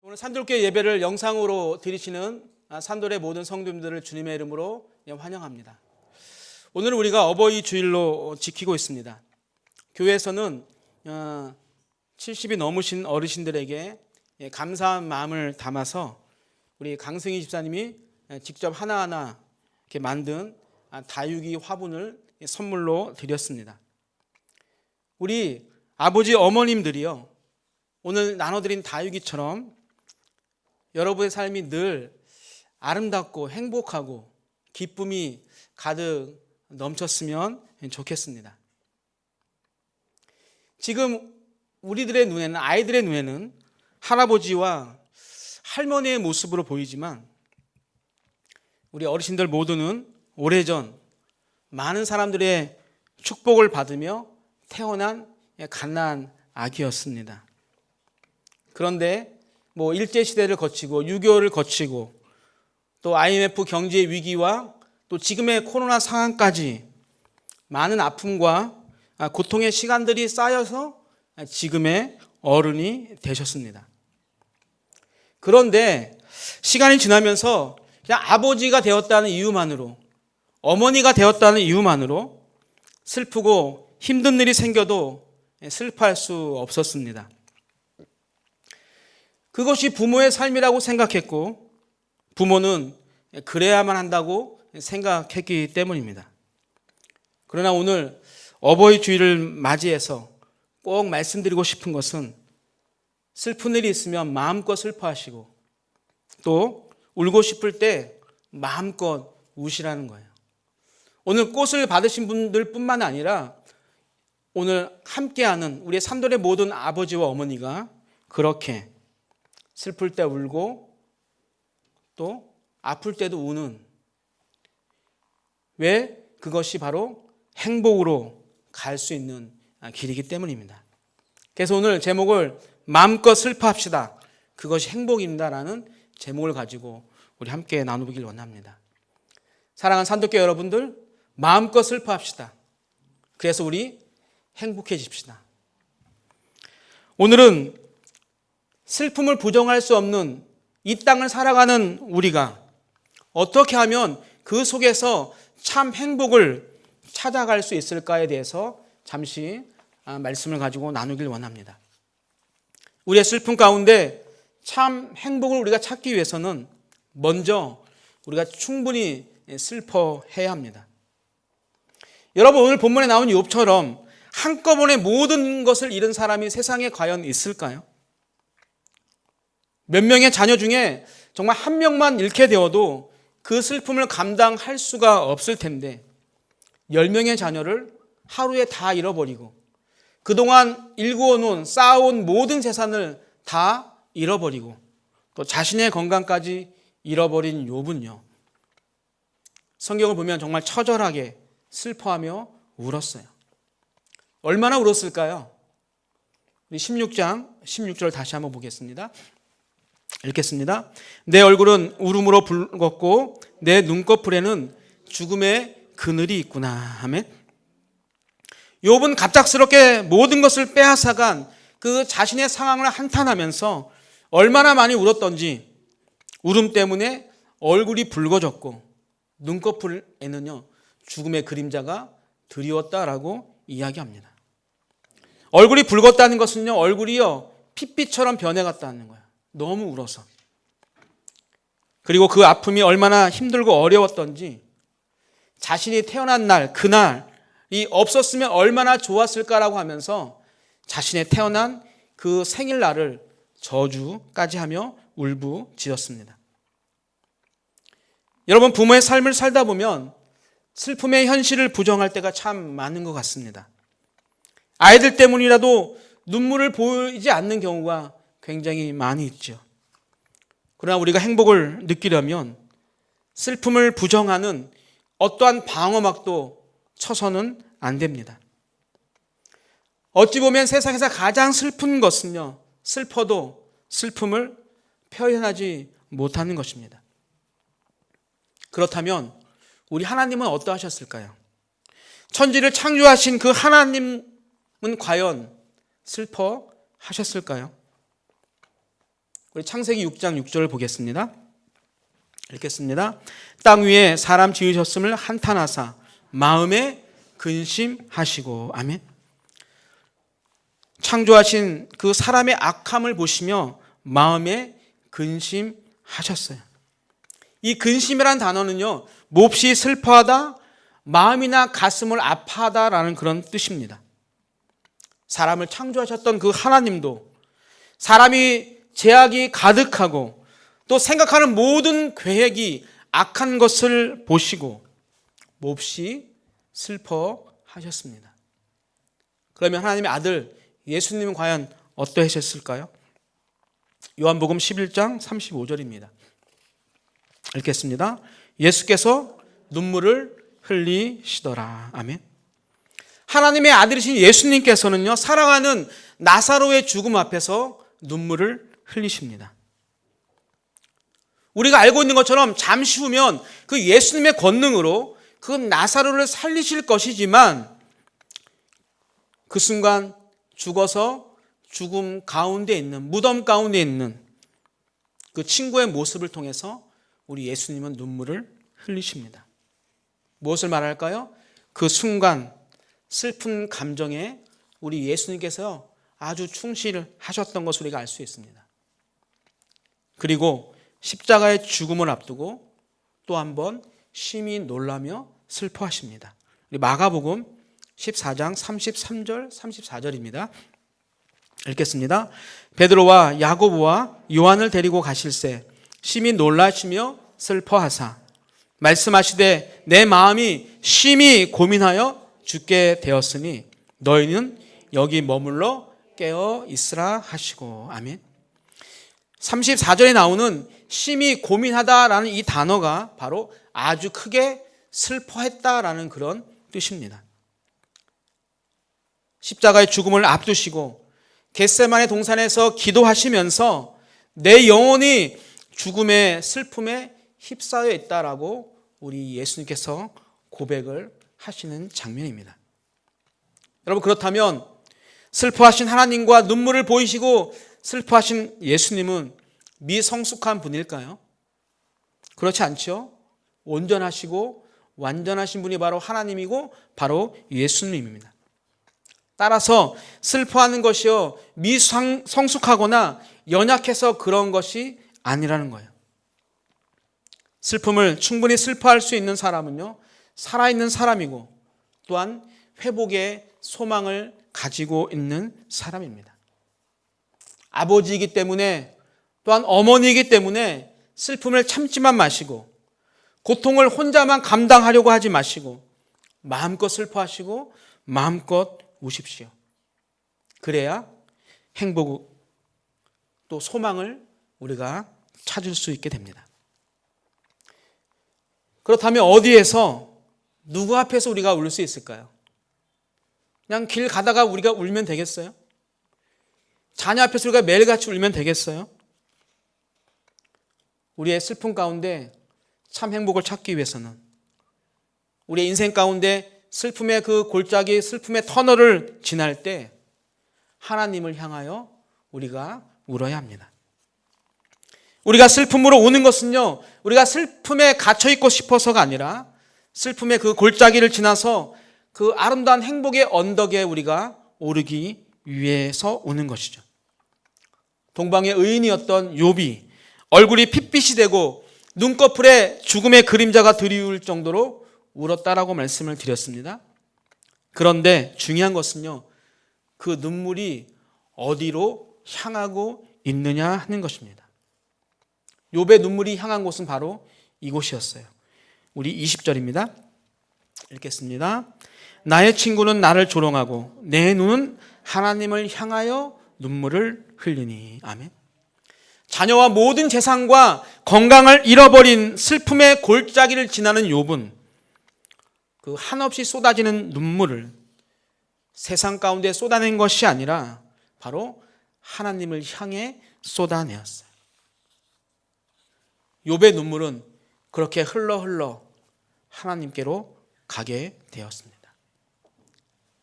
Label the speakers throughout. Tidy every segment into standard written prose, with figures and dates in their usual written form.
Speaker 1: 오늘 산돌교회 예배를 영상으로 드리시는 산돌의 모든 성도님들을 주님의 이름으로 환영합니다. 오늘 우리가 어버이 주일로 지키고 있습니다. 교회에서는 70이 넘으신 어르신들에게 감사한 마음을 담아서 우리 강승희 집사님이 직접 하나하나 이렇게 만든 다육이 화분을 선물로 드렸습니다. 우리 아버지 어머님들이요, 오늘 나눠드린 다육이처럼 여러분의 삶이 늘 아름답고 행복하고 기쁨이 가득 넘쳤으면 좋겠습니다. 지금 우리들의 눈에는, 아이들의 눈에는 할아버지와 할머니의 모습으로 보이지만 우리 어르신들 모두는 오래전 많은 사람들의 축복을 받으며 태어난 갓난 아기였습니다. 그런데 일제시대를 거치고 6.25를 거치고 또 IMF 경제 위기와 또 지금의 코로나 상황까지 많은 아픔과 고통의 시간들이 쌓여서 지금의 어른이 되셨습니다. 그런데 시간이 지나면서 그냥 아버지가 되었다는 이유만으로, 어머니가 되었다는 이유만으로 슬프고 힘든 일이 생겨도 슬퍼할 수 없었습니다. 그것이 부모의 삶이라고 생각했고 부모는 그래야만 한다고 생각했기 때문입니다. 그러나 오늘 어버이 주일을 맞이해서 꼭 말씀드리고 싶은 것은 슬픈 일이 있으면 마음껏 슬퍼하시고 또 울고 싶을 때 마음껏 우시라는 거예요. 오늘 꽃을 받으신 분들 뿐만 아니라 오늘 함께하는 우리 산돌의 모든 아버지와 어머니가 그렇게 슬플 때 울고 또 아플 때도 우는, 왜? 그것이 바로 행복으로 갈 수 있는 길이기 때문입니다. 그래서 오늘 제목을 마음껏 슬퍼합시다, 그것이 행복입니다라는 제목을 가지고 우리 함께 나누길 원합니다. 사랑하는 산도교회 여러분들, 마음껏 슬퍼합시다. 그래서 우리 행복해집시다. 오늘은 슬픔을 부정할 수 없는 이 땅을 살아가는 우리가 어떻게 하면 그 속에서 참 행복을 찾아갈 수 있을까에 대해서 잠시 말씀을 가지고 나누길 원합니다. 우리의 슬픔 가운데 참 행복을 우리가 찾기 위해서는 먼저 우리가 충분히 슬퍼해야 합니다. 여러분, 오늘 본문에 나온 욥처럼 한꺼번에 모든 것을 잃은 사람이 세상에 과연 있을까요? 몇 명의 자녀 중에 정말 한 명만 잃게 되어도 그 슬픔을 감당할 수가 없을 텐데 10명의 자녀를 하루에 다 잃어버리고 그동안 일구어놓은 쌓아온 모든 재산을 다 잃어버리고 또 자신의 건강까지 잃어버린 욥은요, 성경을 보면 정말 처절하게 슬퍼하며 울었어요. 얼마나 울었을까요? 우리 16장 16절 다시 한번 보겠습니다. 읽겠습니다. 내 얼굴은 울음으로 붉었고 내 눈꺼풀에는 죽음의 그늘이 있구나. 아멘. 욥은 갑작스럽게 모든 것을 빼앗아간 그 자신의 상황을 한탄하면서 얼마나 많이 울었던지 울음 때문에 얼굴이 붉어졌고 눈꺼풀에는요 죽음의 그림자가 드리웠다라고 이야기합니다. 얼굴이 붉었다는 것은요, 얼굴이요 핏빛처럼 변해갔다는 거예요. 너무 울어서. 그리고 그 아픔이 얼마나 힘들고 어려웠던지 자신이 태어난 날, 그날이 없었으면 얼마나 좋았을까라고 하면서 자신의 태어난 그 생일날을 저주까지 하며 울부짖었습니다. 여러분, 부모의 삶을 살다 보면 슬픔의 현실을 부정할 때가 참 많은 것 같습니다. 아이들 때문이라도 눈물을 보이지 않는 경우가 굉장히 많이 있죠. 그러나 우리가 행복을 느끼려면 슬픔을 부정하는 어떠한 방어막도 쳐서는 안 됩니다. 어찌 보면 세상에서 가장 슬픈 것은요, 슬퍼도 슬픔을 표현하지 못하는 것입니다. 그렇다면 우리 하나님은 어떠하셨을까요? 천지를 창조하신 그 하나님은 과연 슬퍼하셨을까요? 우리 창세기 6장 6절을 보겠습니다. 읽겠습니다. 땅 위에 사람 지으셨음을 한탄하사 마음에 근심하시고. 아멘. 창조하신 그 사람의 악함을 보시며 마음에 근심하셨어요. 이 근심이란 단어는요, 몹시 슬퍼하다, 마음이나 가슴을 아파하다라는 그런 뜻입니다. 사람을 창조하셨던 그 하나님도 사람이 죄악이 가득하고 또 생각하는 모든 계획이 악한 것을 보시고 몹시 슬퍼하셨습니다. 그러면 하나님의 아들 예수님은 과연 어떠하셨을까요? 요한복음 11장 35절입니다. 읽겠습니다. 예수께서 눈물을 흘리시더라. 아멘. 하나님의 아들이신 예수님께서는요, 사랑하는 나사로의 죽음 앞에서 눈물을 흘리십니다. 우리가 알고 있는 것처럼 잠시 후면 그 예수님의 권능으로 그 나사로를 살리실 것이지만 그 순간 죽어서 죽음 가운데 있는, 무덤 가운데 있는 그 친구의 모습을 통해서 우리 예수님은 눈물을 흘리십니다. 무엇을 말할까요? 그 순간 슬픈 감정에 우리 예수님께서 아주 충실하셨던 것을 우리가 알 수 있습니다. 그리고 십자가의 죽음을 앞두고 또 한 번 심히 놀라며 슬퍼하십니다. 우리 마가복음 14장 33절 34절입니다. 읽겠습니다. 베드로와 야고보와 요한을 데리고 가실새 심히 놀라시며 슬퍼하사 말씀하시되 내 마음이 심히 고민하여 죽게 되었으니 너희는 여기 머물러 깨어 있으라 하시고. 아멘. 34절에 나오는 심히 고민하다라는 이 단어가 바로 아주 크게 슬퍼했다라는 그런 뜻입니다. 십자가의 죽음을 앞두시고 겟세마네 동산에서 기도하시면서 내 영혼이 죽음의 슬픔에 휩싸여 있다라고 우리 예수님께서 고백을 하시는 장면입니다. 여러분, 그렇다면 슬퍼하신 하나님과 눈물을 보이시고 슬퍼하신 예수님은 미성숙한 분일까요? 그렇지 않죠. 온전하시고 완전하신 분이 바로 하나님이고 바로 예수님입니다. 따라서 슬퍼하는 것이요, 미성숙하거나 연약해서 그런 것이 아니라는 거예요. 슬픔을 충분히 슬퍼할 수 있는 사람은요, 살아있는 사람이고 또한 회복의 소망을 가지고 있는 사람입니다. 아버지이기 때문에 또한 어머니이기 때문에 슬픔을 참지만 마시고 고통을 혼자만 감당하려고 하지 마시고 마음껏 슬퍼하시고 마음껏 우십시오. 그래야 행복 또 소망을 우리가 찾을 수 있게 됩니다. 그렇다면 어디에서 누구 앞에서 우리가 울 수 있을까요? 그냥 길 가다가 우리가 울면 되겠어요? 자녀 앞에서 우리가 매일같이 울면 되겠어요? 우리의 슬픔 가운데 참 행복을 찾기 위해서는 우리의 인생 가운데 슬픔의 그 골짜기, 슬픔의 터널을 지날 때 하나님을 향하여 우리가 울어야 합니다. 우리가 슬픔으로 우는 것은요, 우리가 슬픔에 갇혀있고 싶어서가 아니라 슬픔의 그 골짜기를 지나서 그 아름다운 행복의 언덕에 우리가 오르기 위해서 우는 것이죠. 동방의 의인이었던 욥이 얼굴이 핏빛이 되고 눈꺼풀에 죽음의 그림자가 드리울 정도로 울었다라고 말씀을 드렸습니다. 그런데 중요한 것은요, 그 눈물이 어디로 향하고 있느냐 하는 것입니다. 욥의 눈물이 향한 곳은 바로 이곳이었어요. 우리 20절입니다. 읽겠습니다. 나의 친구는 나를 조롱하고 내 눈은 하나님을 향하여 눈물을 흘리니. 아멘. 자녀와 모든 재산과 건강을 잃어버린 슬픔의 골짜기를 지나는 욥은 그 한없이 쏟아지는 눈물을 세상 가운데 쏟아낸 것이 아니라 바로 하나님을 향해 쏟아내었어요. 욥의 눈물은 그렇게 흘러 하나님께로 가게 되었습니다.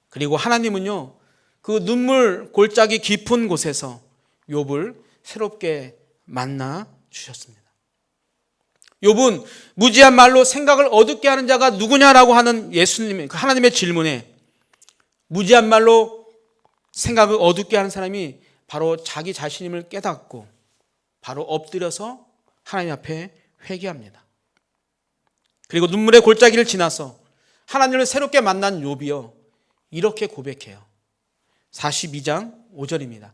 Speaker 1: 그리고 하나님은요, 그 눈물 골짜기 깊은 곳에서 욥을 새롭게 만나 주셨습니다. 욥은 무지한 말로 생각을 어둡게 하는 자가 누구냐라고 하는 예수님, 하나님의 질문에 무지한 말로 생각을 어둡게 하는 사람이 바로 자기 자신임을 깨닫고 바로 엎드려서 하나님 앞에 회개합니다. 그리고 눈물의 골짜기를 지나서 하나님을 새롭게 만난 욥이요, 이렇게 고백해요. 42장 5절입니다.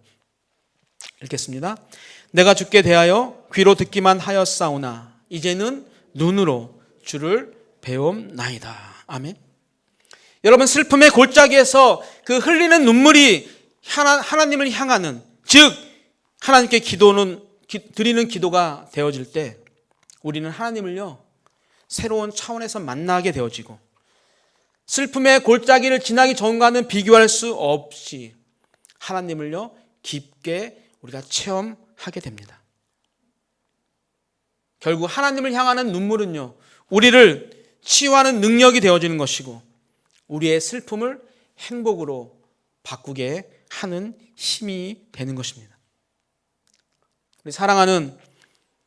Speaker 1: 읽겠습니다. 내가 주께 대하여 귀로 듣기만 하였사오나 이제는 눈으로 주를 배움나이다. 아멘. 여러분, 슬픔의 골짜기에서 그 흘리는 눈물이 하나님을 향하는, 즉 하나님께 드리는 기도가 되어질 때 우리는 하나님을요 새로운 차원에서 만나게 되어지고 슬픔의 골짜기를 지나기 전과는 비교할 수 없이 하나님을요 깊게 우리가 체험하게 됩니다. 결국 하나님을 향하는 눈물은요 우리를 치유하는 능력이 되어지는 것이고 우리의 슬픔을 행복으로 바꾸게 하는 힘이 되는 것입니다. 우리 사랑하는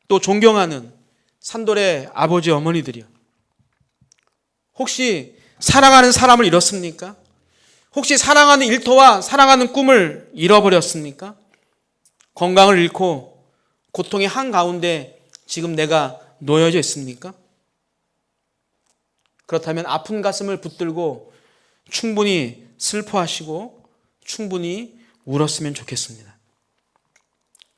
Speaker 1: 또 존경하는 산돌의 아버지 어머니들이요, 혹시 사랑하는 사람을 잃었습니까? 혹시 사랑하는 일터와 사랑하는 꿈을 잃어버렸습니까? 건강을 잃고 고통의 한가운데 지금 내가 놓여져 있습니까? 그렇다면 아픈 가슴을 붙들고 충분히 슬퍼하시고 충분히 울었으면 좋겠습니다.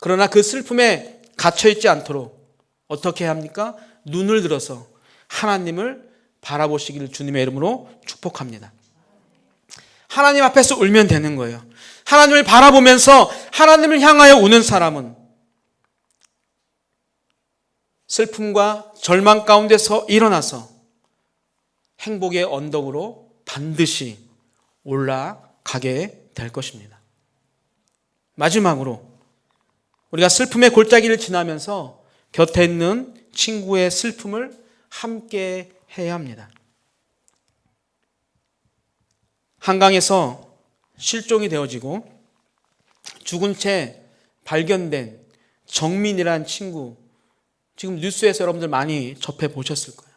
Speaker 1: 그러나 그 슬픔에 갇혀있지 않도록 어떻게 해야 합니까? 눈을 들어서 하나님을 바라보시기를 주님의 이름으로 축복합니다. 하나님 앞에서 울면 되는 거예요. 하나님을 바라보면서 하나님을 향하여 우는 사람은 슬픔과 절망 가운데서 일어나서 행복의 언덕으로 반드시 올라가게 될 것입니다. 마지막으로 우리가 슬픔의 골짜기를 지나면서 곁에 있는 친구의 슬픔을 함께 해야 합니다. 한강에서 실종이 되어지고 죽은 채 발견된 정민이라는 친구, 지금 뉴스에서 여러분들 많이 접해 보셨을 거예요.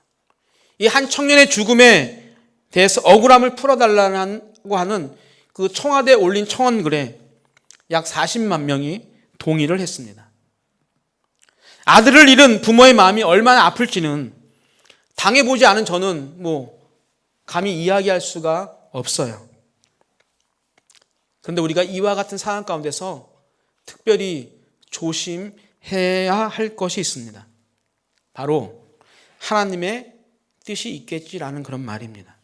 Speaker 1: 이 한 청년의 죽음에 대해서 억울함을 풀어달라고 하는 그 청와대에 올린 청원글에 약 40만 명이 동의를 했습니다. 아들을 잃은 부모의 마음이 얼마나 아플지는 당해보지 않은 저는 감히 이야기할 수가 없어요. 그런데 우리가 이와 같은 상황 가운데서 특별히 조심해야 할 것이 있습니다. 바로 하나님의 뜻이 있겠지라는 그런 말입니다.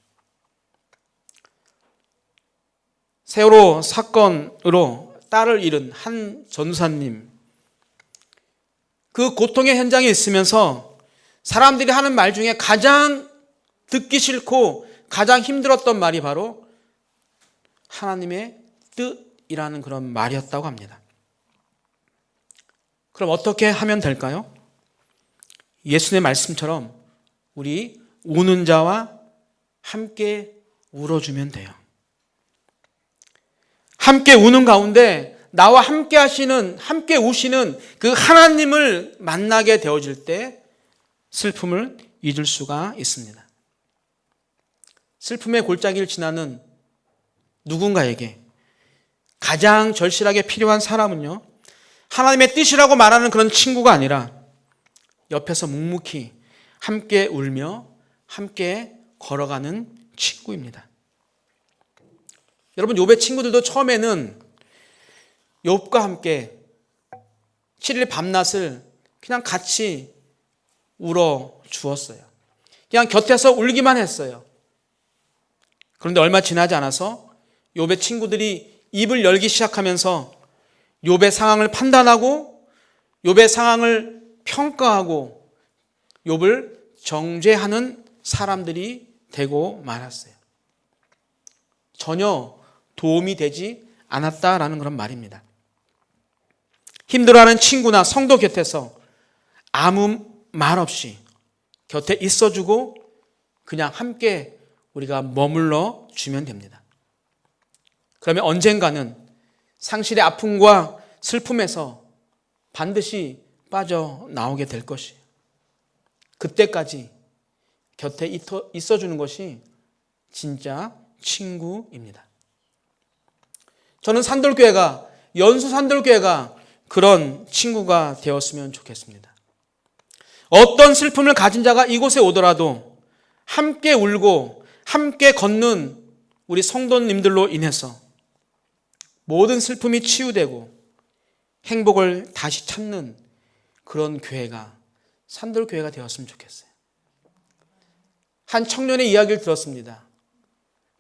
Speaker 1: 세월호 사건으로 딸을 잃은 한 전사님, 그 고통의 현장에 있으면서 사람들이 하는 말 중에 가장 듣기 싫고 가장 힘들었던 말이 바로 하나님의 뜻이라는 그런 말이었다고 합니다. 그럼 어떻게 하면 될까요? 예수님의 말씀처럼 우리 우는 자와 함께 울어주면 돼요. 함께 우는 가운데 나와 함께 하시는, 함께 우시는 그 하나님을 만나게 되어질 때 슬픔을 잊을 수가 있습니다. 슬픔의 골짜기를 지나는 누군가에게 가장 절실하게 필요한 사람은요, 하나님의 뜻이라고 말하는 그런 친구가 아니라 옆에서 묵묵히 함께 울며 함께 걸어가는 친구입니다. 여러분, 욥의 친구들도 처음에는 욥과 함께 7일 밤낮을 그냥 같이 울어 주었어요. 그냥 곁에서 울기만 했어요. 그런데 얼마 지나지 않아서 욥의 친구들이 입을 열기 시작하면서 욥의 상황을 판단하고 욥의 상황을 평가하고 욥을 정죄하는 사람들이 되고 말았어요. 전혀 도움이 되지 않았다라는 그런 말입니다. 힘들어하는 친구나 성도 곁에서 아무 말 없이 곁에 있어주고 그냥 함께 우리가 머물러 주면 됩니다. 그러면 언젠가는 상실의 아픔과 슬픔에서 반드시 빠져나오게 될 것이에요. 그때까지 곁에 있어주는 것이 진짜 친구입니다. 저는 산돌교회가, 연수 산돌교회가 그런 친구가 되었으면 좋겠습니다. 어떤 슬픔을 가진 자가 이곳에 오더라도 함께 울고 함께 걷는 우리 성도님들로 인해서 모든 슬픔이 치유되고 행복을 다시 찾는 그런 교회가 산돌교회가 되었으면 좋겠어요. 한 청년의 이야기를 들었습니다.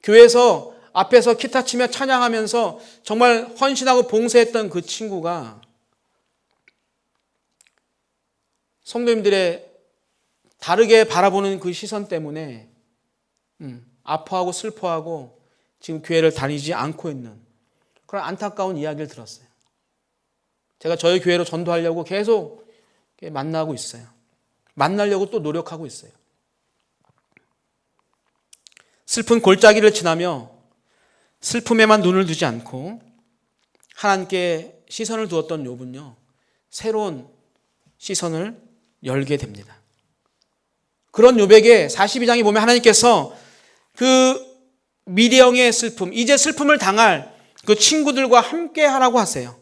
Speaker 1: 교회에서 앞에서 기타 치며 찬양하면서 정말 헌신하고 봉사했던 그 친구가 성도님들의 다르게 바라보는 그 시선 때문에 아파하고 슬퍼하고 지금 교회를 다니지 않고 있는 그런 안타까운 이야기를 들었어요. 제가 저희 교회로 전도하려고 계속 만나고 있어요. 만나려고 또 노력하고 있어요. 슬픈 골짜기를 지나며 슬픔에만 눈을 두지 않고 하나님께 시선을 두었던 욥은요, 새로운 시선을 열게 됩니다. 그런 욥에게 42장에 보면 하나님께서 그 미래형의 슬픔, 이제 슬픔을 당할 그 친구들과 함께 하라고 하세요.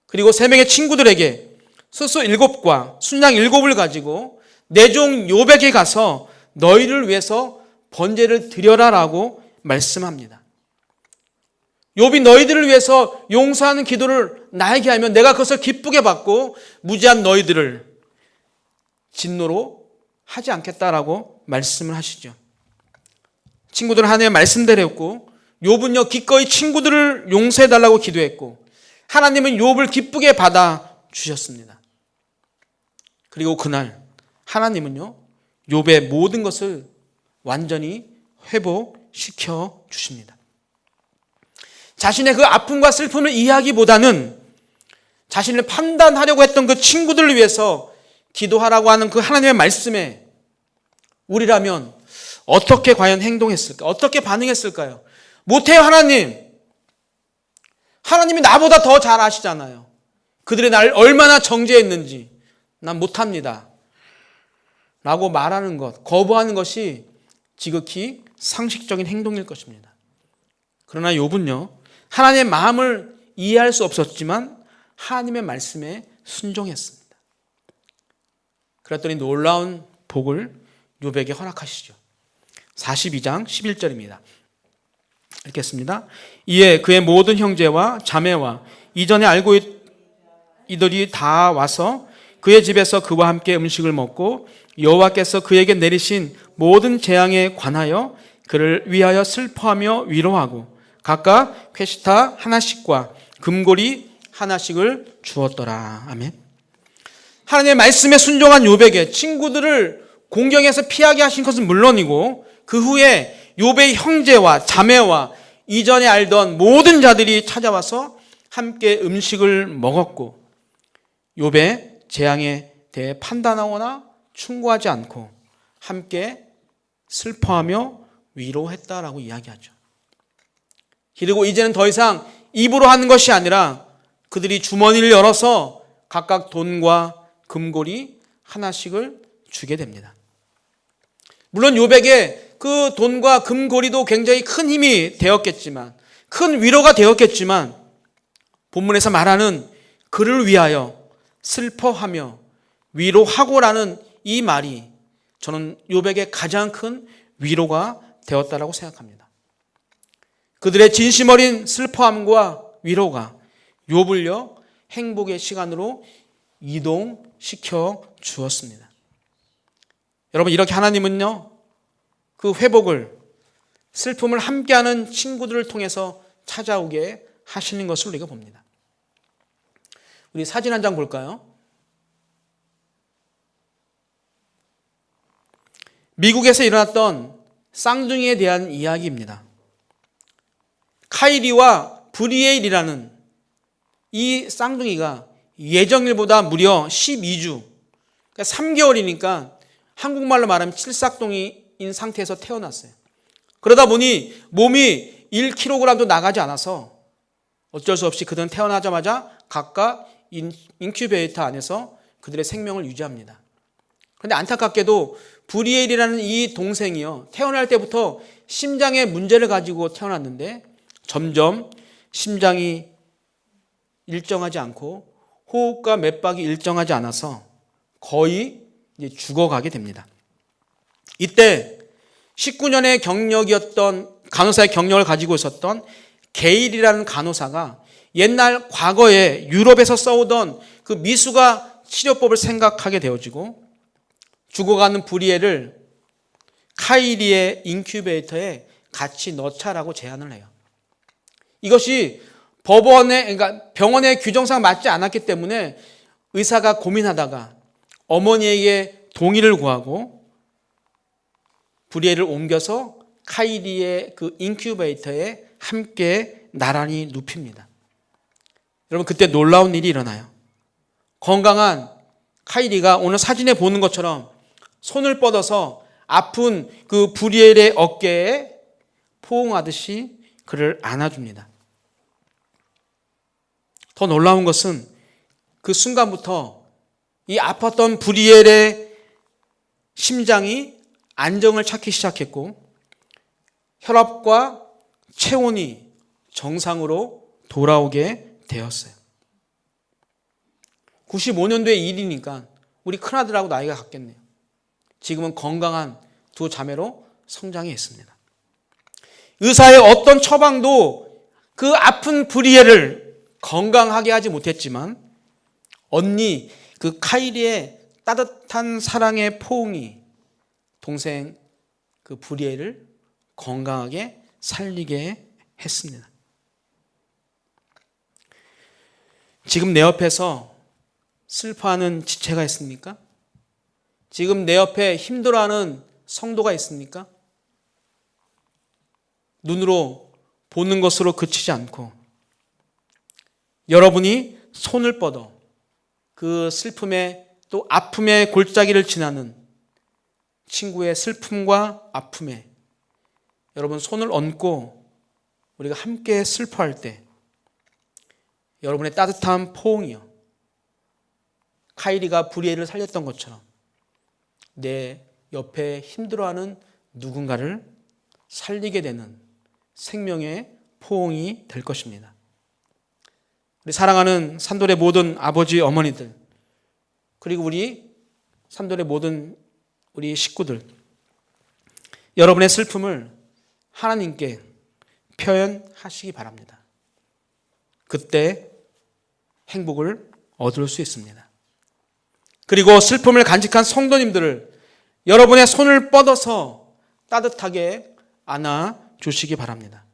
Speaker 1: 그리고 3명의 친구들에게 수수 7과 순양 7을 가지고 내 종 욥에게 가서 너희를 위해서 번제를 드려라라고 말씀합니다. 욥이 너희들을 위해서 용서하는 기도를 나에게 하면 내가 그것을 기쁘게 받고 무지한 너희들을 진노로 하지 않겠다라고 말씀을 하시죠. 친구들은 하나님의 말씀대로였고 욥은요 기꺼이 친구들을 용서해달라고 기도했고 하나님은 욥을 기쁘게 받아 주셨습니다. 그리고 그날 하나님은요 욥의 모든 것을 완전히 회복시켜 주십니다. 자신의 그 아픔과 슬픔을 이해하기보다는 자신을 판단하려고 했던 그 친구들을 위해서 기도하라고 하는 그 하나님의 말씀에 우리라면 어떻게 과연 행동했을까? 어떻게 반응했을까요? 못해요, 하나님. 하나님이 나보다 더 잘 아시잖아요. 그들이 나를 얼마나 정죄했는지 난 못합니다. 라고 말하는 것, 거부하는 것이 지극히 상식적인 행동일 것입니다. 그러나 욥은요, 하나님의 마음을 이해할 수 없었지만 하나님의 말씀에 순종했습니다. 그랬더니 놀라운 복을 욥에게 허락하시죠. 42장 11절입니다. 읽겠습니다. 이에 그의 모든 형제와 자매와 이전에 알고 이들이 다 와서 그의 집에서 그와 함께 음식을 먹고 여호와께서 그에게 내리신 모든 재앙에 관하여 그를 위하여 슬퍼하며 위로하고 각각 퀘시타 하나씩과 금고리 하나씩을 주었더라. 아멘. 하나님의 말씀에 순종한 욥에게 친구들을 공경에서 피하게 하신 것은 물론이고 그 후에 욥의 형제와 자매와 이전에 알던 모든 자들이 찾아와서 함께 음식을 먹었고 욥의 재앙에 대해 판단하거나 충고하지 않고 함께 슬퍼하며 위로했다라고 이야기하죠. 그리고 이제는 더 이상 입으로 하는 것이 아니라 그들이 주머니를 열어서 각각 돈과 금고리 하나씩을 주게 됩니다. 물론 욥에게 그 돈과 금고리도 굉장히 큰 힘이 되었겠지만, 큰 위로가 되었겠지만 본문에서 말하는 그를 위하여 슬퍼하며 위로하고라는 이 말이 저는 욥에게 가장 큰 위로가 되었다라고 생각합니다. 그들의 진심 어린 슬퍼함과 위로가 욥을요 행복의 시간으로 이동시켜 주었습니다. 여러분, 이렇게 하나님은요 그 회복을, 슬픔을 함께하는 친구들을 통해서 찾아오게 하시는 것을 우리가 봅니다. 우리 사진 한 장 볼까요? 미국에서 일어났던 쌍둥이에 대한 이야기입니다. 카이리와 브리에일이라는 이 쌍둥이가 예정일보다 무려 12주, 그러니까 3개월이니까 한국말로 말하면 칠삭둥이인 상태에서 태어났어요. 그러다 보니 몸이 1kg도 나가지 않아서 어쩔 수 없이 그들은 태어나자마자 각각 인큐베이터 안에서 그들의 생명을 유지합니다. 그런데 안타깝게도 브리엘이라는 이 동생이요, 태어날 때부터 심장에 문제를 가지고 태어났는데 점점 심장이 일정하지 않고 호흡과 맥박이 일정하지 않아서 거의 이제 죽어가게 됩니다. 이때 19년의 경력이었던 간호사의 경력을 가지고 있었던 게일이라는 간호사가 옛날 과거에 유럽에서 써오던 그 미수가 치료법을 생각하게 되어지고 죽어가는 브리엘을 카이리의 인큐베이터에 같이 넣자라고 제안을 해요. 이것이 그러니까 병원의 규정상 맞지 않았기 때문에 의사가 고민하다가 어머니에게 동의를 구하고 브리엘을 옮겨서 카이리의 그 인큐베이터에 함께 나란히 눕힙니다. 여러분, 그때 놀라운 일이 일어나요. 건강한 카이리가 오늘 사진에 보는 것처럼 손을 뻗어서 아픈 그 브리엘의 어깨에 포옹하듯이 그를 안아줍니다. 더 놀라운 것은 그 순간부터 이 아팠던 브리엘의 심장이 안정을 찾기 시작했고 혈압과 체온이 정상으로 돌아오게 되었어요. 95년도의 일이니까 우리 큰아들하고 나이가 같겠네요. 지금은 건강한 두 자매로 성장해 있습니다. 의사의 어떤 처방도 그 아픈 브리엘을 건강하게 하지 못했지만 언니 그 카이리의 따뜻한 사랑의 포옹이 동생 그 브리엘을 건강하게 살리게 했습니다. 지금 내 옆에서 슬퍼하는 지체가 있습니까? 지금 내 옆에 힘들어하는 성도가 있습니까? 눈으로 보는 것으로 그치지 않고 여러분이 손을 뻗어 그 슬픔의 또 아픔의 골짜기를 지나는 친구의 슬픔과 아픔에 여러분 손을 얹고 우리가 함께 슬퍼할 때 여러분의 따뜻한 포옹이요, 카이리가 브리엘을 살렸던 것처럼 내 옆에 힘들어하는 누군가를 살리게 되는 생명의 포옹이 될 것입니다. 우리 사랑하는 산돌의 모든 아버지 어머니들, 그리고 우리 산돌의 모든 우리 식구들, 여러분의 슬픔을 하나님께 표현하시기 바랍니다. 그때 행복을 얻을 수 있습니다. 그리고 슬픔을 간직한 성도님들을 여러분의 손을 뻗어서 따뜻하게 안아주시기 바랍니다.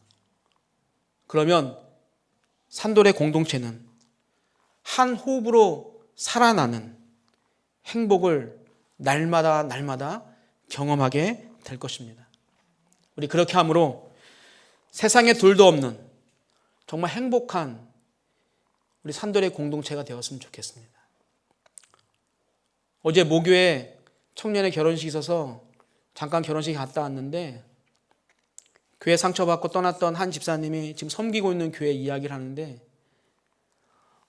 Speaker 1: 그러면 산돌의 공동체는 한 호흡으로 살아나는 행복을 날마다 경험하게 될 것입니다. 우리 그렇게 함으로 세상에 둘도 없는 정말 행복한 우리 산돌의 공동체가 되었으면 좋겠습니다. 어제 모교에 청년의 결혼식이 있어서 잠깐 결혼식에 갔다 왔는데 교회 상처받고 떠났던 한 집사님이 지금 섬기고 있는 교회 이야기를 하는데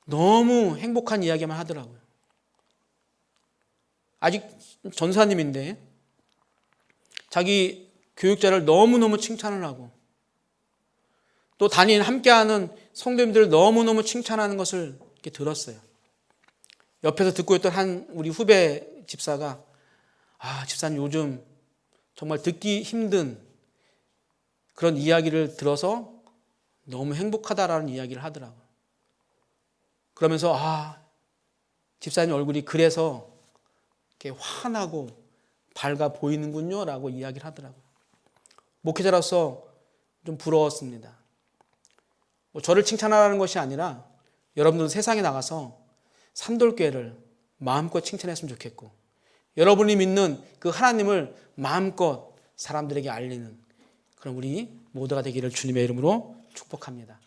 Speaker 1: 너무 행복한 이야기만 하더라고요. 아직 전사님인데 자기 교육자를 너무너무 칭찬을 하고 또 함께하는 성도님들을 너무너무 칭찬하는 것을 이렇게 들었어요. 옆에서 듣고 있던 한 우리 후배 집사가 집사님 요즘 정말 듣기 힘든 그런 이야기를 들어서 너무 행복하다라는 이야기를 하더라고요. 그러면서 집사님 얼굴이 그래서 이렇게 환하고 밝아 보이는군요 라고 이야기를 하더라고요. 목회자로서 좀 부러웠습니다. 저를 칭찬하라는 것이 아니라 여러분들은 세상에 나가서 산돌교회를 마음껏 칭찬했으면 좋겠고 여러분이 믿는 그 하나님을 마음껏 사람들에게 알리는 그런 우리 모두가 되기를 주님의 이름으로 축복합니다.